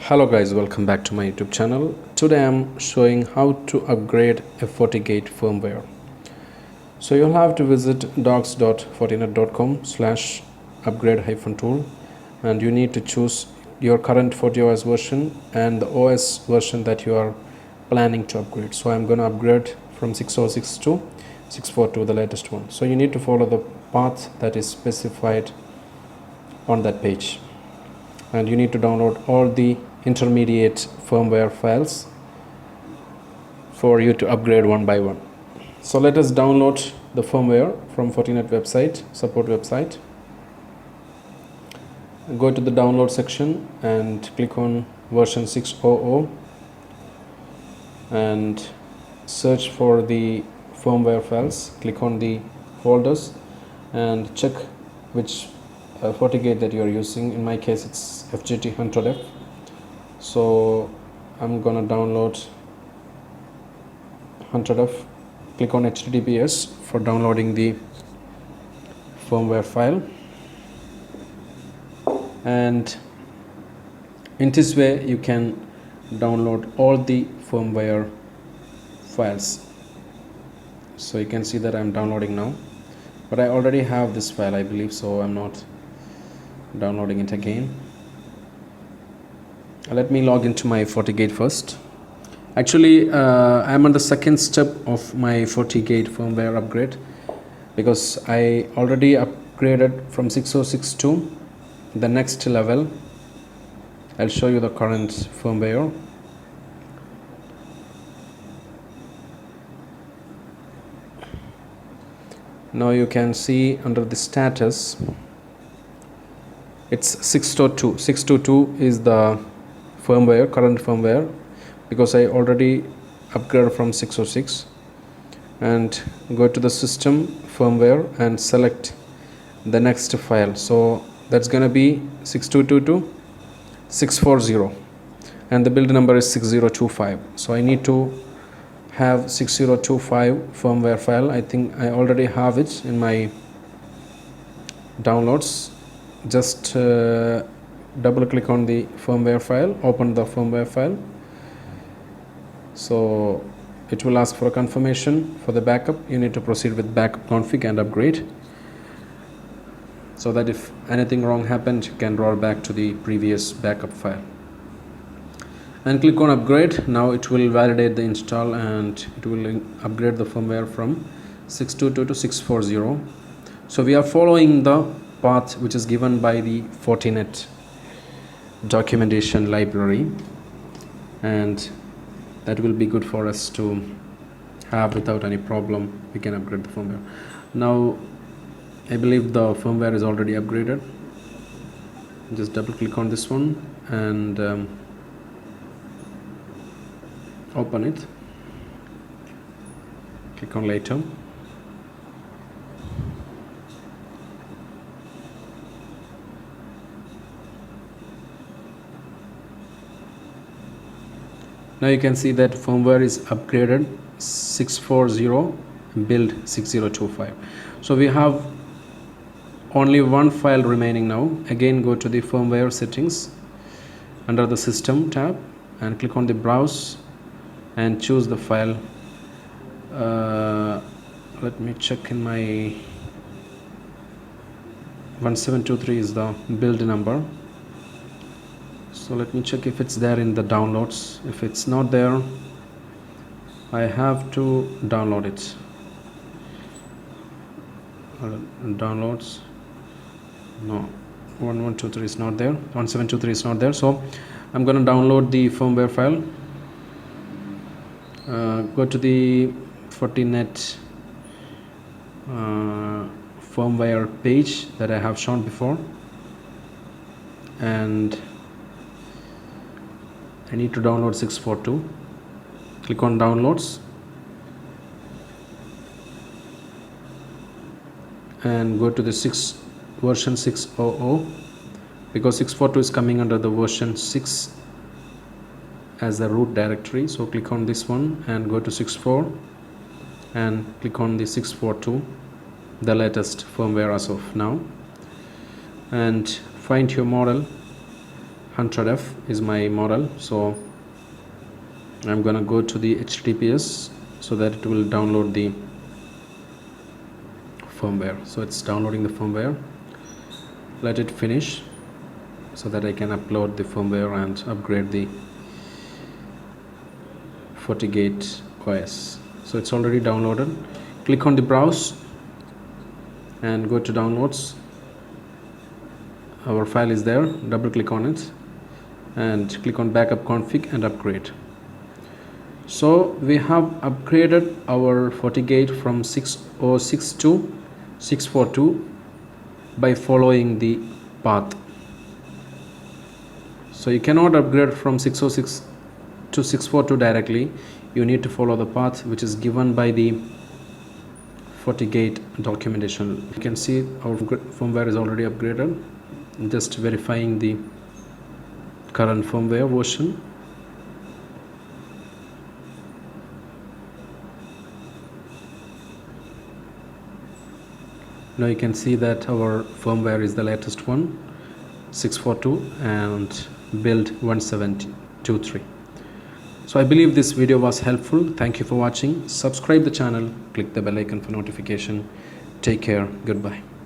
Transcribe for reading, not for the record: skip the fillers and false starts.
Hello guys, welcome back to my YouTube channel. Today I'm showing how to upgrade a FortiGate firmware. So you'll have to visit docs.fortinet.com/upgrade-tool and you need to choose your current FortiOS version and the OS version that you are planning to upgrade. So I'm going to upgrade from 606 to 642, the latest one. So you need to follow the path that is specified on that page. And you need to download all the intermediate firmware files for you to upgrade one by one. So let us download the firmware from Fortinet website, support website. Go to the download section and click on version 600 and search for the firmware files. Click on the folders and check which FortiGate that you are using. In my case it's FGT 100F. So I'm gonna download 100F. Click on HTTPS for downloading the firmware file, and in this way you can download all the firmware files. So you can see that I'm downloading now, but I already have this file, I believe, so I'm not downloading it again. Let me log into my FortiGate first. Actually I'm on the second step of my FortiGate firmware upgrade because I already upgraded from 606 to the next level. I'll show you the current firmware. Now you can see under the status it's 622. 622 is the firmware, current firmware, because I already upgraded from 606. And go to the system firmware and select the next file. So that's gonna be 622 to 640 and the build number is 6025. So I need to have 6025 firmware file. I think I already have it in my downloads. Just double click on the firmware file, open the firmware file. So it will ask for a confirmation for the backup. You need to proceed with backup config and upgrade, so that if anything wrong happens you can roll back to the previous backup file. And click on upgrade. Now it will validate the install and it will upgrade the firmware from 622 to 640. So we are following the path which is given by the Fortinet documentation library, and that will be good for us to have without any problem. We can upgrade the firmware. Now I believe the firmware is already upgraded. Just double click on this one and open it. Click on later. Now you can see that firmware is upgraded 640 build 6025. So we have only one file remaining now. Again go to the firmware settings under the system tab and click on the browse and choose the file. Let me check in my 1723 is the build number. So let me check if it's there in the downloads. If it's not there, I have to download it. Downloads, no, 1123 is not there, 1723 is not there. So I'm going to download the firmware file. Go to the Fortinet firmware page that I have shown before, and I need to download 642. Click on downloads and go to the version 600, because 642 is coming under the version 6 as the root directory. So click on this one and go to 64 and click on the 642, the latest firmware as of now, and find your model 100F is my model, so I'm gonna go to the HTTPS so that it will download the firmware. So it's downloading the firmware. Let it finish so that I can upload the firmware and upgrade the FortiGate OS. So it's already downloaded. Click on the browse and go to downloads. Our file is there. Double click on it and click on backup config and upgrade. So we have upgraded our FortiGate from 606 to 642 by following the path. So you cannot upgrade from 606 to 642 directly. You need to follow the path which is given by the FortiGate documentation. You can see our firmware is already upgraded. Just verifying the current firmware version. Now you can see that our firmware is the latest one, 642 and build 1723. So I believe this video was helpful. Thank you for watching. Subscribe the channel, click the bell icon for notification. Take care. Goodbye.